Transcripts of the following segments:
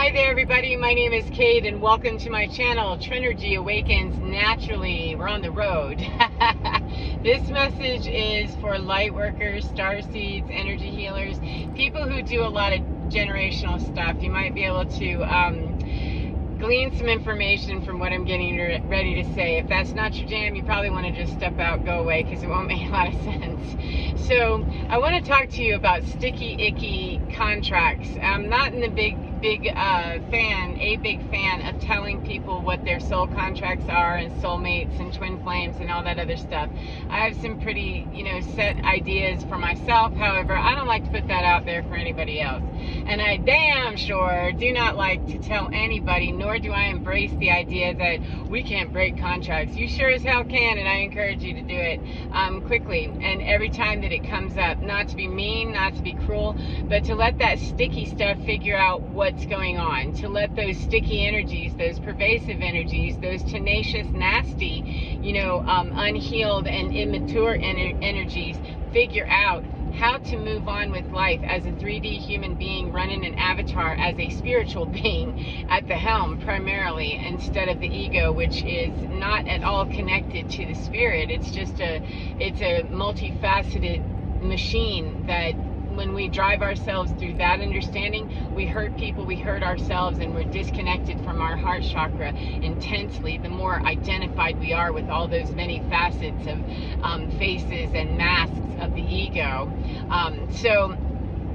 Hi there everybody, my name is Kate and welcome to my channel, Trinergy Awakens Naturally. We're on the road. This message is for light workers, star seeds, energy healers, people who do a lot of generational stuff. You might be able to glean some information from what I'm getting ready to say. If that's not your jam, you probably want to just step out, go away, because it won't make a lot of sense. So I want to talk to you about sticky, icky contracts. I'm not in the big fan of telling people what their soul contracts are and soulmates and twin flames and all that other stuff. I have some pretty, set ideas for myself. However, I don't like to put that out there for anybody else. And I damn sure do not like to tell anybody, nor do I embrace the idea that we can't break contracts. You sure as hell can, and I encourage you to do it quickly and every time that it comes up. Not to be mean, not to be cruel, but to let that sticky stuff figure out what's going on. To let those sticky energies, those pervasive energies, those tenacious, nasty, unhealed and immature energies figure out how to move on with life as a 3D human being running an avatar, as a spiritual being at the helm primarily, instead of the ego, which is not at all connected to the spirit. It's a multifaceted machine that when we drive ourselves through that understanding, we hurt people, we hurt ourselves, and we're disconnected from our heart chakra intensely. The more identified we are with all those many facets of faces and masks of the ego. So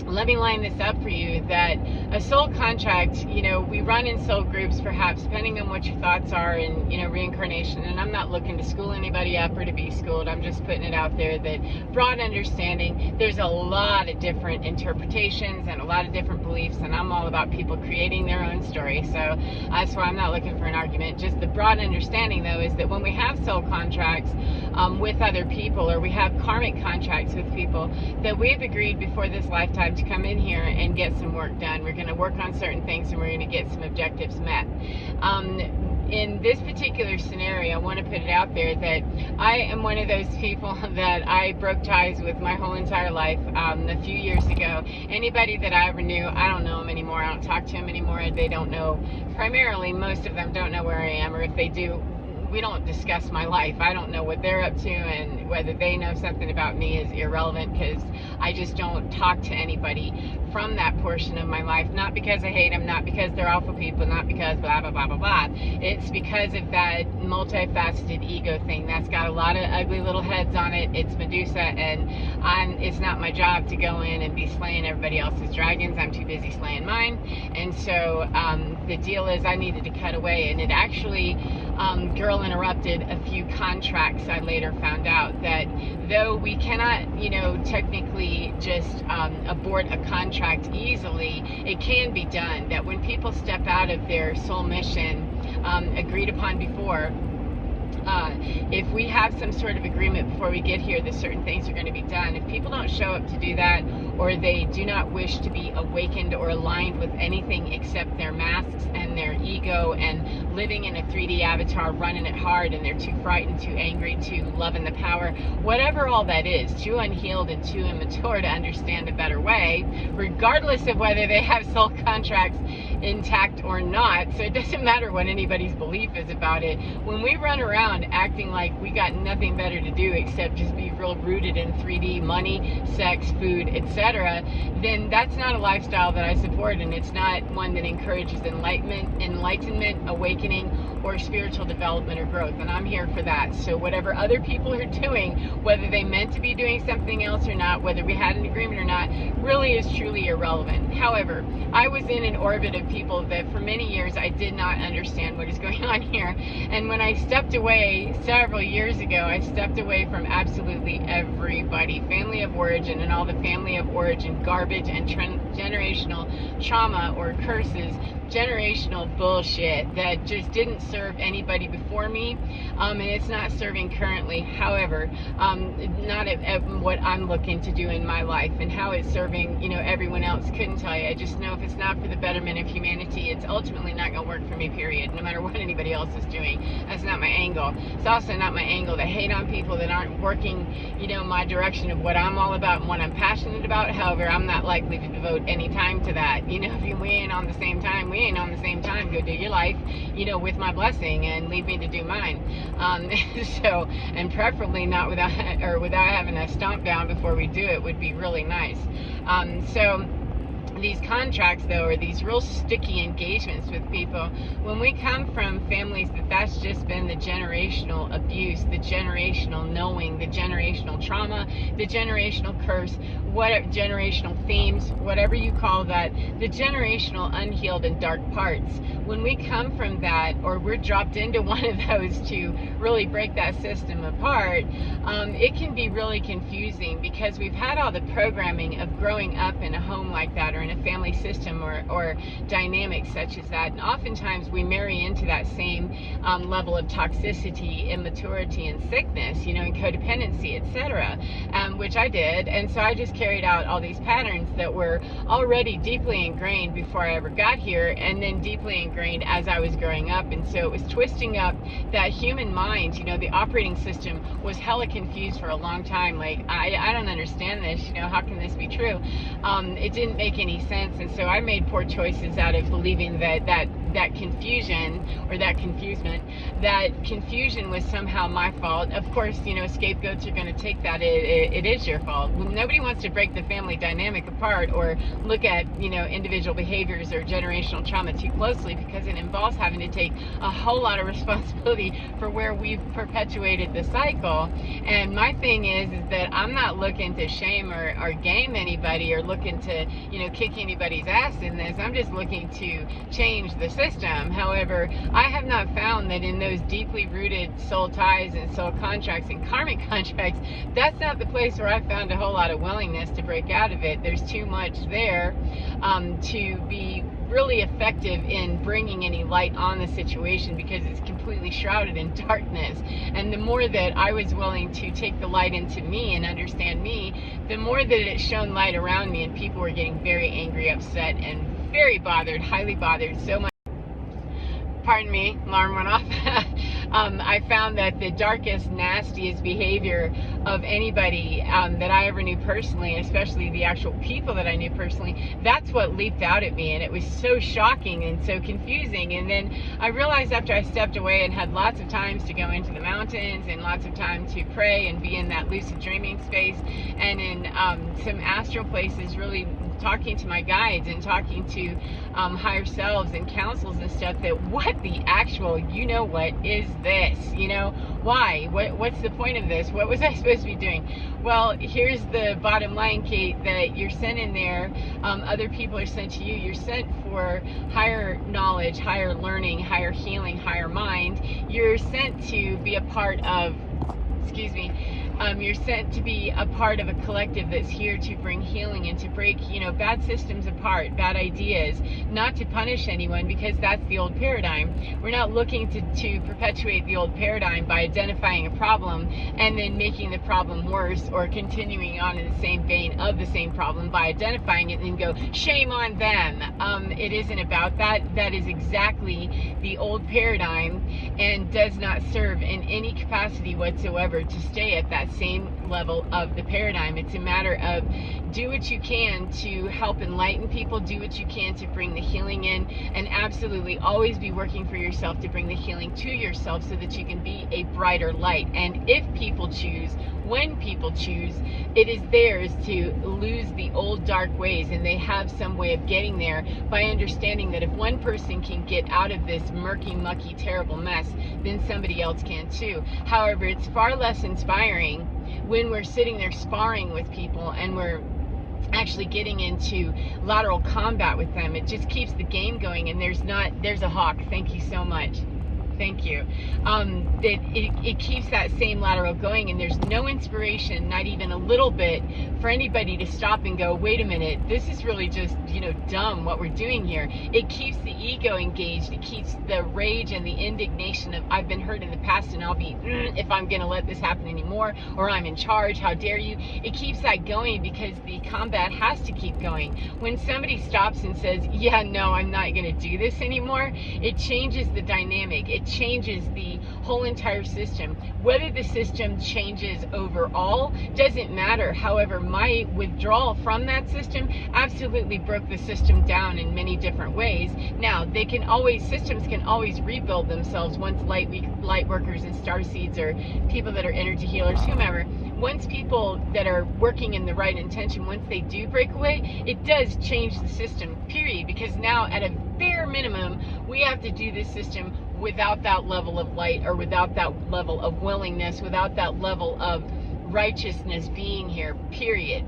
let me line this up for you, that a soul contract, we run in soul groups, perhaps, depending on what your thoughts are in, reincarnation. And I'm not looking to school anybody up or to be schooled. I'm just putting it out there that broad understanding, there's a lot of different interpretations and a lot of different beliefs, and I'm all about people creating their own story. So that's why I'm not looking for an argument. Just the broad understanding, though, is that when we have soul contracts with other people, or we have karmic contracts with people, that we've agreed before this lifetime to come in here and get some work done. We're going to work on certain things and we're going to get some objectives met. In this particular scenario, I want to put it out there that I am one of those people that I broke ties with my whole entire life a few years ago. Anybody that I ever knew, I don't know them anymore. I don't talk to them anymore. They don't know, primarily most of them don't know where I am, or if they do, we don't discuss my life. I don't know what they're up to, and whether they know something about me is irrelevant, because I just don't talk to anybody from that portion of my life. Not because I hate them, not because they're awful people, not because blah, blah, blah, blah, blah. It's because of that multifaceted ego thing. That's got a lot of ugly little heads on it. It's Medusa, and it's not my job to go in and be slaying everybody else's dragons. I'm too busy slaying mine. And so the deal is I needed to cut away, and it actually girl interrupted a few contracts. I later found out that though we cannot, technically just abort a contract easily, it can be done. That when people step out of their soul mission agreed upon before, if we have some sort of agreement before we get here that certain things are going to be done, if people don't show up to do that, or they do not wish to be awakened or aligned with anything except their masks and their ego and living in a 3D avatar, running it hard, and they're too frightened, too angry, too loving the power, whatever all that is, too unhealed and too immature to understand a better way, regardless of whether they have soul contracts intact or not. So it doesn't matter what anybody's belief is about it. When we run around acting like we got nothing better to do except just be real rooted in 3D money, sex, food, etc., then that's not a lifestyle that I support, and it's not one that encourages enlightenment, awakening, or spiritual development or growth. And I'm here for that. So whatever other people are doing, whether they meant to be doing something else or not, whether we had an agreement or not, really is truly irrelevant. However, I was in an orbit of people that for many years I did not understand what is going on here. And when I stepped away several years ago, I stepped away from absolutely everybody. Family of origin and all the family of origin garbage and generational trauma or curses, generational bullshit that just didn't serve anybody before me, and it's not serving currently. However, not at what I'm looking to do in my life, and how it's serving, everyone else couldn't tell you. I just know if it's not for the betterment of humanity, it's ultimately not going to work for me, period, no matter what anybody else is doing. That's not my angle. It's also not my angle to hate on people that aren't working, my direction of what I'm all about and what I'm passionate about. However, I'm not likely to devote any time to that. If we ain't on the same time, we saying on the same time, go do your life, you know, with my blessing, and leave me to do mine. So, and preferably not without having a stomp down before we do it would be really nice. So these contracts, though, are these real sticky engagements with people. When we come from families that's just been the generational abuse, the generational knowing, the generational trauma, the generational curse, whatever generational themes, whatever you call that, the generational unhealed and dark parts. When we come from that, or we're dropped into one of those to really break that system apart, it can be really confusing, because we've had all the programming of growing up in a home like that, or in a family system, or dynamics such as that, and oftentimes we marry into that same level of toxicity, immaturity, and sickness, you know, and codependency, etc., which I did. And so I just carried out all these patterns that were already deeply ingrained before I ever got here, and then deeply ingrained as I was growing up. And so it was twisting up that human mind. You know, the operating system was hella confused for a long time. Like, I don't understand this, you know, how can this be true? It didn't make any sense. And so I made poor choices out of believing that confusion, or that confusement, that confusion was somehow my fault. Of course, you know, scapegoats are going to take that. It is your fault. Nobody wants to break the family dynamic apart, or look at, you know, individual behaviors or generational trauma too closely, because it involves having to take a whole lot of responsibility for where we've perpetuated the cycle. And my thing is that I'm not looking to shame or game anybody, or looking to, you know, kick anybody's ass in this. I'm just looking to change the system. However, I have not found that in those deeply rooted soul ties and soul contracts and karmic contracts, that's not the place where I found a whole lot of willingness to break out of it. There's too much there to be really effective in bringing any light on the situation, because it's completely shrouded in darkness. And the more that I was willing to take the light into me and understand me, the more that it shone light around me, and people were getting very angry, upset, and very bothered, highly bothered, so much. Pardon me, alarm went off. I found that the darkest, nastiest behavior of anybody that I ever knew personally, especially the actual people that I knew personally, that's what leaped out at me. And it was so shocking and so confusing. And then I realized, after I stepped away and had lots of times to go into the mountains, and lots of time to pray and be in that lucid dreaming space, and in some astral places, really talking to my guides and talking to higher selves and councils and stuff, that what the actual, you know what, is this? You know, why? What's the point of this? What was I supposed to be doing? Well, here's the bottom line, Kate, that you're sent in there. Other people are sent to you. You're sent for higher knowledge, higher learning, higher healing, higher mind. You're sent to be a part of, you're sent to be a part of a collective that's here to bring healing and to break, you know, bad systems apart, bad ideas, not to punish anyone, because that's the old paradigm. We're not looking to perpetuate the old paradigm by identifying a problem and then making the problem worse, or continuing on in the same vein of the same problem by identifying it and go, shame on them. It isn't about that. That is exactly the old paradigm, and does not serve in any capacity whatsoever to stay at that same level of the paradigm. It's a matter of do what you can to help enlighten people, do what you can to bring the healing in, and absolutely always be working for yourself to bring the healing to yourself, so that you can be a brighter light. And if people choose, when people choose, it is theirs to lose the old dark ways, and they have some way of getting there by understanding that if one person can get out of this murky, mucky, terrible mess, then somebody else can too. However, it's far less inspiring when we're sitting there sparring with people and we're actually getting into lateral combat with them. It just keeps the game going, and there's a hawk. Thank you so much. Thank you. It keeps that same lateral going, and there's no inspiration, not even a little bit, for anybody to stop and go, wait a minute, this is really just, you know, dumb what we're doing here. It keeps the ego engaged. It keeps the rage and the indignation of, I've been hurt in the past, and I'll be, if I'm going to let this happen anymore, or I'm in charge, how dare you. It keeps that going, because the combat has to keep going. When somebody stops and says, yeah, no, I'm not going to do this anymore, it changes the dynamic. It changes the whole entire system. Whether the system changes overall doesn't matter. However, my withdrawal from that system absolutely broke the system down in many different ways. Now, systems can always rebuild themselves once light workers and starseeds or people that are energy healers, whomever, once people that are working in the right intention, once they do break away, it does change the system, period. Because now, at a bare minimum, we have to do this system without that level of light, or without that level of willingness, without that level of righteousness being here, period.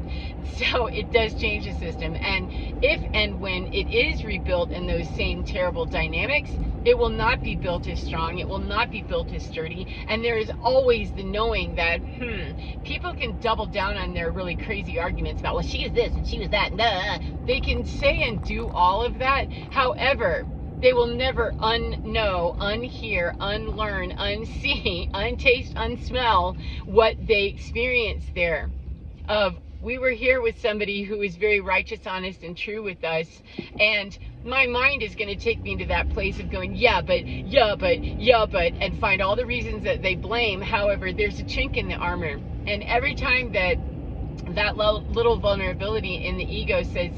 So it does change the system. And if and when it is rebuilt in those same terrible dynamics, it will not be built as strong, it will not be built as sturdy. And there is always the knowing that people can double down on their really crazy arguments about, well, she is this and she was that. They can say and do all of that. However, they will never unknow, unhear, unlearn, unsee, untaste, unsmell what they experienced there. We were here with somebody who is very righteous, honest, and true with us, and my mind is going to take me to that place of going, yeah, but, and find all the reasons that they blame. However, there's a chink in the armor, and every time that little vulnerability in the ego says,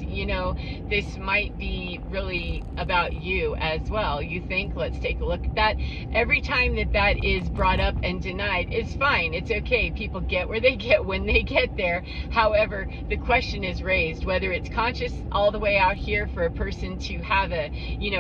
this might be really about you as well. You think, let's take a look at that. Every time that is brought up and denied, it's fine. It's okay. People get where they get when they get there. However, the question is raised, whether it's conscious all the way out here for a person to have a,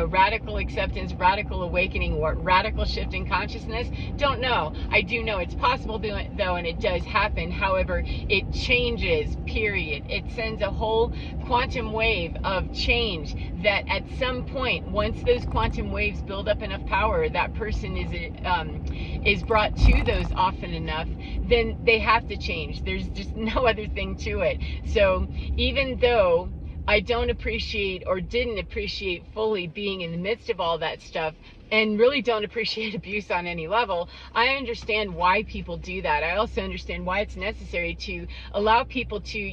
radical acceptance, radical awakening, or radical shift in consciousness. Don't know. I do know it's possible though, and it does happen. However, it changes, period. It sends a whole quantum wave of change that at some point, once those quantum waves build up enough power, that person is brought to those often enough, then they have to change. There's just no other thing to it. So even though I don't appreciate, or didn't appreciate fully, being in the midst of all that stuff, and really don't appreciate abuse on any level, I understand why people do that. I also understand why it's necessary to allow people to,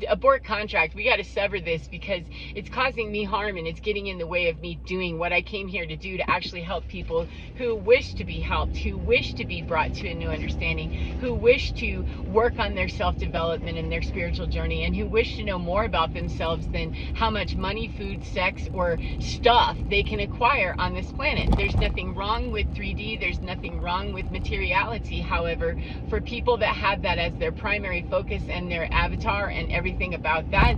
abort contract. We got to sever this because it's causing me harm, and it's getting in the way of me doing what I came here to do, to actually help people who wish to be helped, who wish to be brought to a new understanding, who wish to work on their self-development and their spiritual journey, and who wish to know more about themselves than how much money, food, sex, or stuff they can acquire on this planet. There's nothing wrong with 3D. There's nothing wrong with materiality. However, for people that have that as their primary focus and their avatar and everything about that,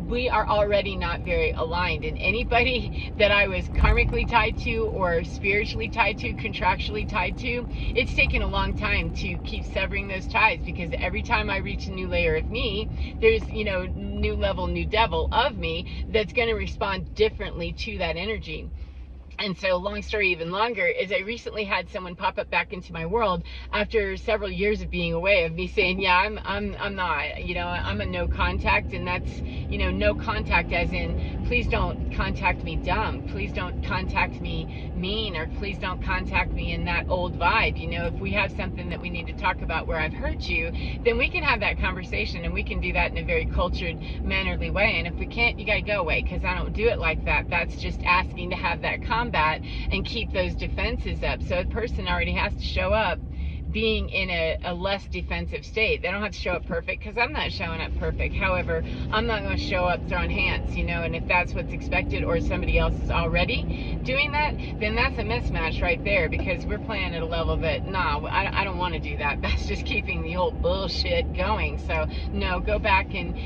we are already not very aligned. And anybody that I was karmically tied to, or spiritually tied to, contractually tied to, it's taken a long time to keep severing those ties, because every time I reach a new layer of me, there's, new level, new devil of me that's going to respond differently to that energy. And so, long story even longer, is I recently had someone pop up back into my world after several years of being away, of me saying, yeah, I'm not, I'm a no contact. And that's, no contact as in, please don't contact me dumb, please don't contact me mean, or please don't contact me in that old vibe. If we have something that we need to talk about where I've hurt you, then we can have that conversation, and we can do that in a very cultured, mannerly way. And if we can't, you gotta go away, because I don't do it like that. That's just asking to have that combat and keep those defenses up. So a person already has to show up being in a less defensive state. They don't have to show up perfect, because I'm not showing up perfect. However, I'm not going to show up throwing hands, and if that's what's expected, or somebody else is already doing that, then that's a mismatch right there, because we're playing at a level that, I don't want to do that. That's just keeping the old bullshit going. So no, go back and,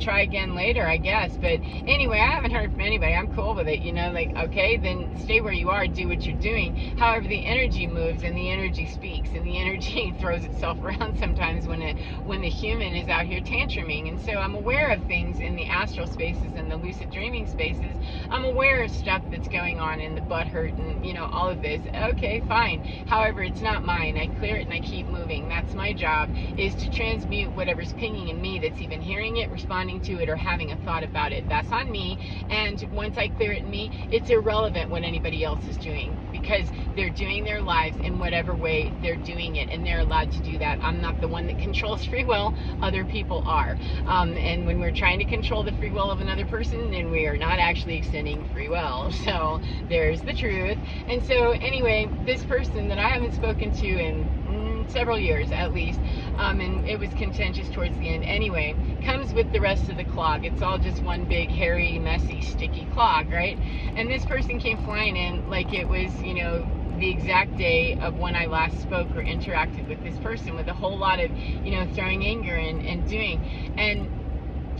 try again later, I guess. But anyway, I haven't heard from anybody. I'm cool with it, okay, then stay where you are, do what you're doing. However, the energy moves, and the energy speaks, and the energy throws itself around sometimes when the human is out here tantruming. And so I'm aware of things in the astral spaces and the lucid dreaming spaces. I'm aware of stuff that's going on in the butt hurt and all of this. Okay, fine. However, it's not mine. I clear it and I keep moving. That's my job, is to transmute whatever's pinging in me that's even hearing it, responding to it, or having a thought about it. That's on me. And once I clear it in me, it's irrelevant what anybody else is doing, because they're doing their lives in whatever way they're doing it, and they're allowed to do that. I'm not the one that controls free will. Other people are. And when we're trying to control the free will of another person, then we are not actually extending free will. So there's the truth. And so anyway, this person that I haven't spoken to in several years at least, and it was contentious towards the end anyway, comes with the rest of the clog. It's all just one big hairy, messy, sticky clog, right? And this person came flying in like it was, you know, the exact day of when I last spoke or interacted with this person, with a whole lot of, you know, throwing anger and doing. And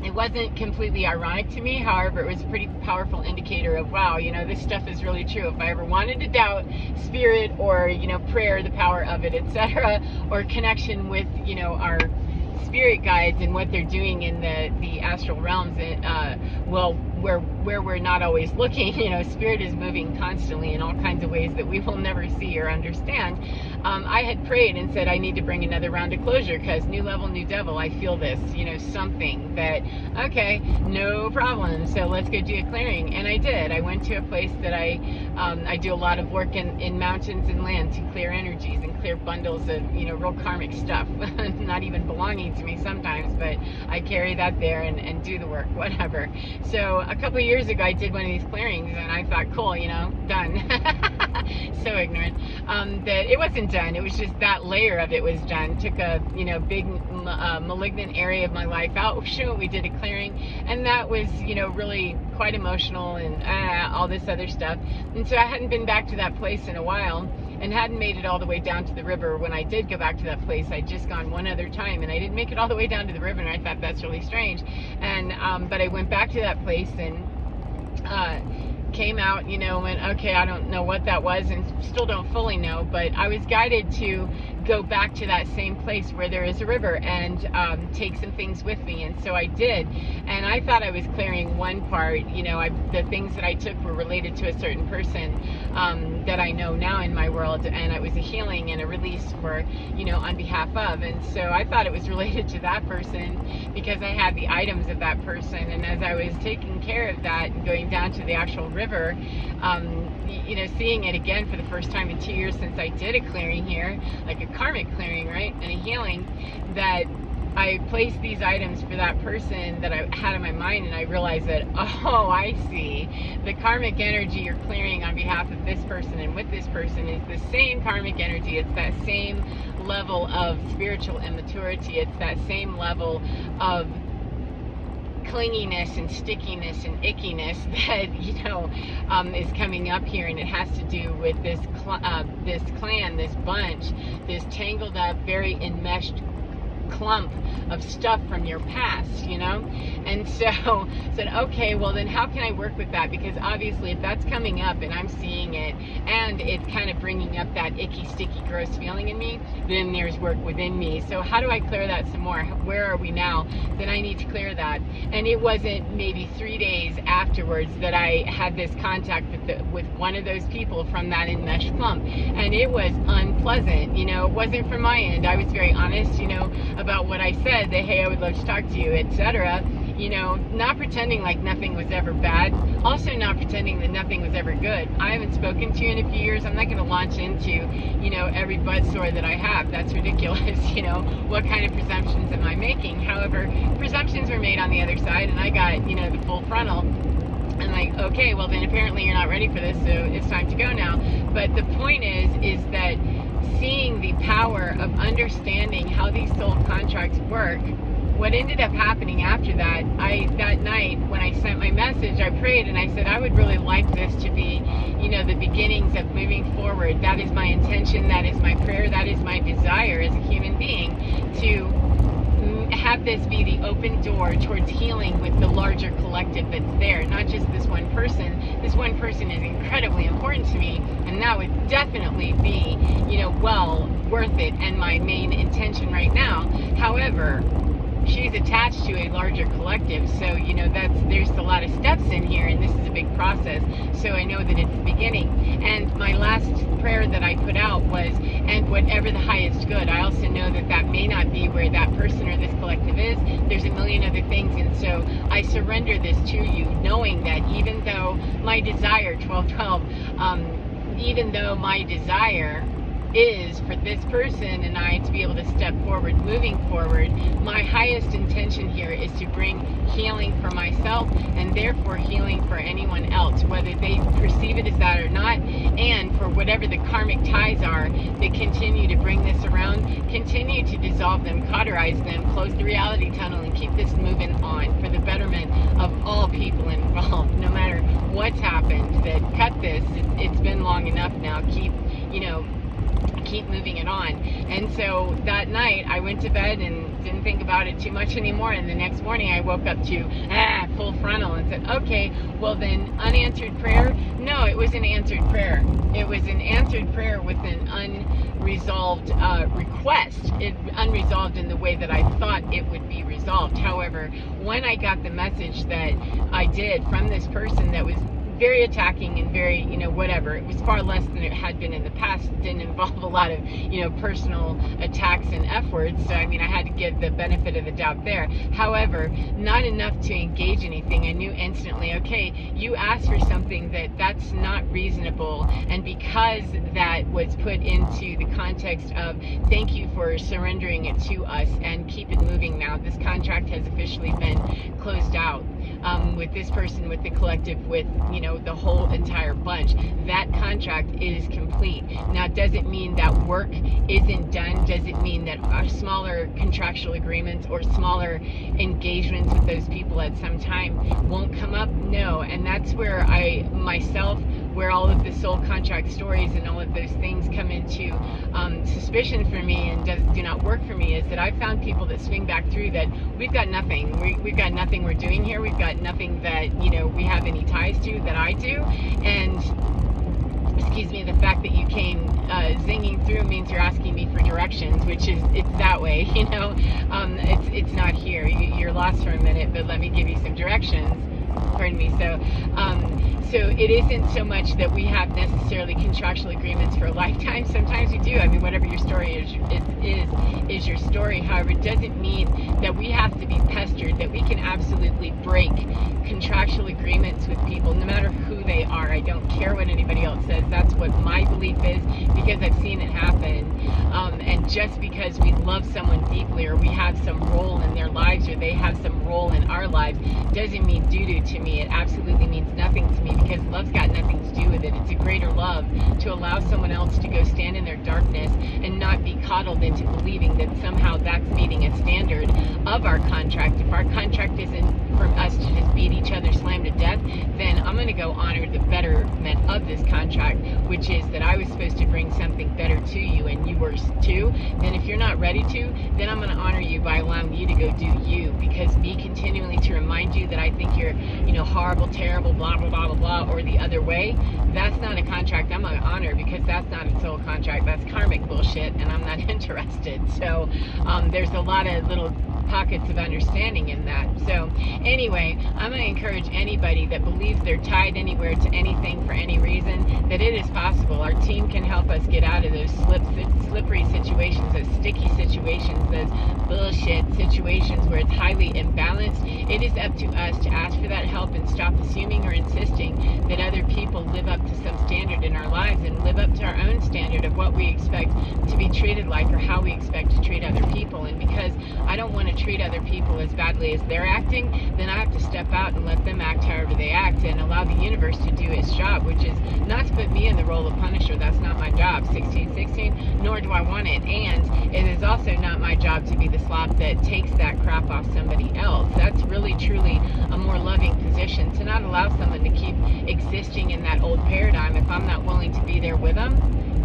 it wasn't completely ironic to me. However, it was a pretty powerful indicator of, wow, you know, this stuff is really true. If I ever wanted to doubt spirit or, you know, prayer, the power of it, etc., or connection with, you know, our spirit guides and what they're doing in the astral realms, well, where we're not always looking, you know, spirit is moving constantly in all kinds of ways that we will never see or understand. I had prayed and said, I need to bring another round of closure, because new level, new devil, I feel this, you know, something that, okay, no problem, so let's go do a clearing. And I did. I went to a place that I do a lot of work in mountains and land to clear energies and clear bundles of, you know, real karmic stuff, not even belonging to me sometimes, but I carry that there and do the work, whatever. So a couple of years ago, I did one of these clearings, and I thought, cool, you know, done. So ignorant. That it wasn't done. It was just that layer of it was done. Took a, you know, big malignant area of my life out. Sure, we did a clearing, and that was, you know, really quite emotional and all this other stuff. And so I hadn't been back to that place in a while, and hadn't made it all the way down to the river. When I did go back to that place, I'd just gone one other time, and I didn't make it all the way down to the river, and I thought that's really strange. And but I went back to that place and came out, you know, went, okay, I don't know what that was, and still don't fully know, but I was guided to go back to that same place where there is a river and take some things with me. And so I did, and I thought I was clearing one part, you know, the things that I took were related to a certain person that I know now in my world, and it was a healing and a release for, you know, on behalf of. And so I thought it was related to that person because I had the items of that person. And as I was taking care of that and going down to the actual river, you know, seeing it again for the first time in 2 years since I did a clearing here, like a karmic clearing, right, and a healing, that I placed these items for that person that I had in my mind, and I realized that, oh, I see. The karmic energy you're clearing on behalf of this person and with this person is the same karmic energy. It's that same level of spiritual immaturity. It's that same level of clinginess and stickiness and ickiness that, you know, is coming up here, and it has to do with this clan, this bunch, this tangled up, very enmeshed clump of stuff from your past, you know. And so said, okay, well then how can I work with that? Because obviously if that's coming up and I'm seeing it and it's kind of bringing up that icky, sticky, gross feeling in me, then there's work within me. So how do I clear that some more? Where are we now? Then I need to clear that. And it wasn't maybe 3 days afterwards that I had this contact with one of those people from that enmeshed clump, and it was unpleasant. You know, it wasn't from my end. I was very honest, you know, about what I said, that hey, I would love to talk to you, etc. You know, not pretending like nothing was ever bad, also not pretending that nothing was ever good. I haven't spoken to you in a few years. I'm not going to launch into, you know, every butt sore that I have. That's ridiculous. You know, what kind of presumptions am I making? However, presumptions were made on the other side, and I got, you know, the full frontal. I'm like, okay, well then apparently you're not ready for this, so it's time to go now. But the point is that seeing the power of understanding how these soul contracts work, what ended up happening after that, that night when I sent my message, I prayed and I said, I would really like this to be, you know, the beginnings of moving forward. That is my intention, that is my prayer, that is my desire as a human being, to have this be the open door towards healing with the larger collective that's there, not just this one person. This one person is incredibly important to me, and that would definitely be, you know, well worth it and my main intention right now. However, she's attached to a larger collective, so, you know, there's a lot of steps in here, and this is a big process, so I know that it's the beginning. And my last prayer that I put out was, and whatever the highest good. I also know that that may not be where that person or this collective is. There's a million other things, and so I surrender this to you, knowing that even though so my desire, 1212, even though my desire is for this person and I to be able to step forward, moving forward, my highest intention here is to bring healing for myself and therefore healing for anyone else, whether they perceive it as that or not, and for whatever the karmic ties are that continue to bring this around, continue to dissolve them, cauterize them, close the reality tunnel, and keep this moving on for the betterment of all people involved, no matter what's happened. That cut this, it's been long enough now, keep moving it on. And so that night I went to bed and didn't think about it too much anymore, and the next morning I woke up to full frontal and said, okay, well then, unanswered prayer? No, it was an answered prayer. It was an answered prayer with an unresolved request. Unresolved in the way that I thought it would be resolved. However, when I got the message that I did from this person that was very attacking and very, whatever. It was far less than it had been in the past. It didn't involve a lot of, personal attacks and F words. So, I had to give the benefit of the doubt there. However, not enough to engage anything. I knew instantly, okay, you asked for something that's not reasonable. And because that was put into the context of thank you for surrendering it to us and keep it moving now. This contract has officially been closed out. With this person, with the collective, with, the whole entire bunch. That contract is complete. Now, does it mean that work isn't done? Does it mean that our smaller contractual agreements or smaller engagements with those people at some time won't come up? No. And that's where where all of the soul contract stories and all of those things come into suspicion for me and do not work for me, is that I've found people that swing back through that we've got nothing. We've got nothing we're doing here. We've got nothing that, we have any ties to that I do. And excuse me, the fact that you came zinging through means you're asking me for directions, which is, it's that way, it's not here. You're lost for a minute, but let me give you some directions. Pardon me. So it isn't so much that we have necessarily contractual agreements for a lifetime. Sometimes we do. Whatever your story is your story. However, it doesn't mean that we have to be pestered, that we can absolutely break contractual agreements with people, no matter who they are. I don't care what anybody else says. That's what my belief is, because I've seen it happen. And just because we love someone deeply, or we have some role in their lives, or they have some role in our lives, doesn't mean doo-doo to me. It absolutely means nothing to me, because love's got nothing to do with it. It's a greater love to allow someone else to go stand in their darkness and not be coddled into believing that somehow that's meeting a standard of our contract. If our contract isn't for us to just beat each other slam to death, then I'm going to go honor the betterment of this contract, which is that I was supposed to bring something better to you and you were too. Then if you're not ready to, then I'm going to honor you by allowing you to go do you, because me continually to remind you that I think you're, horrible, terrible, blah, blah, blah, blah, blah, or the other way, that's not a contract I'm going to honor, because that's not a soul contract. That's karmic bullshit, and I'm not interested. So there's a lot of little pockets of understanding in that. So anyway, I'm going to encourage anybody that believes they're tied anywhere to anything for any reason, that it is possible. Our team can help us get out of those slippery situations, those sticky situations, those bullshit situations where it's highly imbalanced. It is up to us to ask for that help and stop assuming or insisting that other people live up to some standard in our lives, and live up to our own standard of what we expect to be treated like, or how we expect to treat other people. And because I don't want to treat other people as badly as they're acting, then I have to step out and let them act however they act, and allow the universe to do its job, which is not to put me in the role of punisher. That's not my job, 1616, nor do I want it. And it is also not my job to be the slop that takes that crap off somebody else. That's really truly a more loving position, to not allow someone to keep existing in that old paradigm. If I'm not willing to be there with them,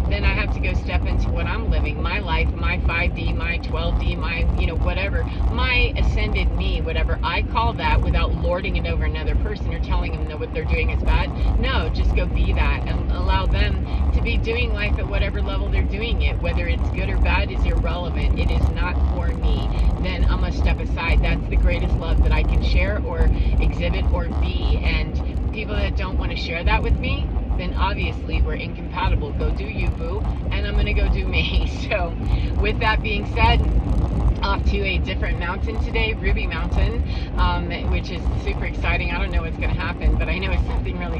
then I have to go step into what I'm living, my life, my 5D, my 12D, my, whatever, my ascended me, whatever I call that, without lording it over another person or telling them that what they're doing is bad. No, just go be that and allow them to be doing life at whatever level they're doing it. Whether it's good or bad is irrelevant. It is not for me. Then I'm going to step aside. That's the greatest love that I can share or exhibit or be. And people that don't want to share that with me, then obviously we're incompatible. Go do you, boo, and I'm going to go do me. So with that being said, off to a different mountain today, Ruby Mountain, which is super exciting. I don't know what's going to happen, but I know it's something really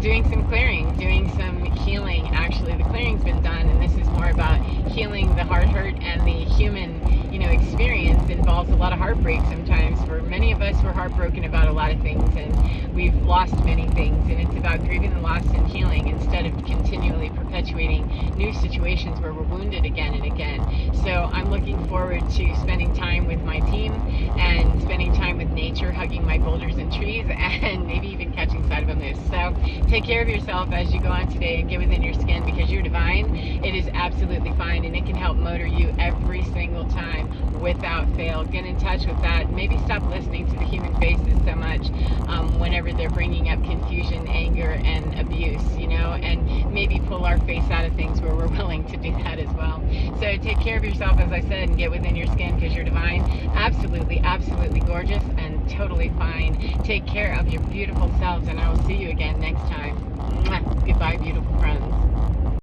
doing some clearing, doing some healing. Actually, the clearing's been done, and this is more about healing the heart hurt and the human, experience. Involves a lot of heartbreak sometimes. For many of us, we're heartbroken about a lot of things, and we've lost many things, and it's about grieving the loss and healing instead of continually perpetuating new situations where we're wounded again and again. So I'm looking forward to spending time with my team and spending time with nature, hugging my boulders and trees, and maybe even catching sight of a moose. So take care of yourself as you go on today and get within your skin, because you're divine. It is absolutely fine, and it can help motor you every single time without fail. Get in touch with that. Maybe stop listening to the human faces so much whenever they're bringing up confusion, anger, and abuse, and maybe pull our face out of things where we're willing to do that as well. So take care of yourself, as I said, and get within your skin, because you're divine. Absolutely, absolutely gorgeous and totally fine. Take care of your beautiful selves, and I will see you again next time. Mwah. Goodbye, beautiful friends.